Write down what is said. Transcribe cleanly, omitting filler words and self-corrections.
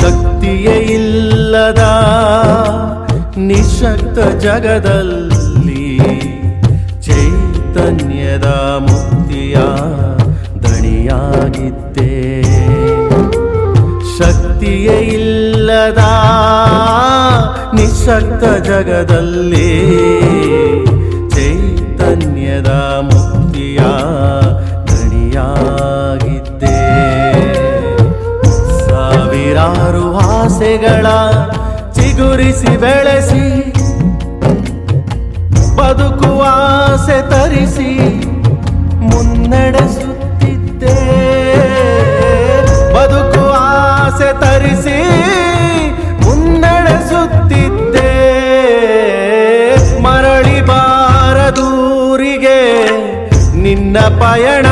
ಶಕ್ತಿಯೇ ಇಲ್ಲದ ನಿಶಕ್ತ ಜಗದಲ್ಲಿ ಚೈತನ್ಯದ ಮುಕ್ತಿಯ ದಣಿಯಾಗಿದ್ದೆ. ಶಕ್ತಿಯೇ ಇಲ್ಲದ ನಿಶಕ್ತ ಜಗದಲ್ಲಿ ಚೈತನ್ಯದ ಮುಕ್ತಿಯ ದಣಿಯಾಗಿದ್ದೆ. ಸಾವಿರಾರು ಆಸೆಗಳ ಚಿಗುರಿಸಿ ಬೆಳೆಸಿ ಬದುಕುವ ಆಸೆ ತರಿಸಿ ಮುನ್ನಡೆಸುತ್ತಿದ್ದೆ. ಬದುಕುವ ಆಸೆ ತರಿಸಿ ಮುನ್ನಡೆಸುತ್ತಿದ್ದೆ. ಮರಳಿ ಬಾರದೂರಿಗೆ ನಿನ್ನ ಪಯಣ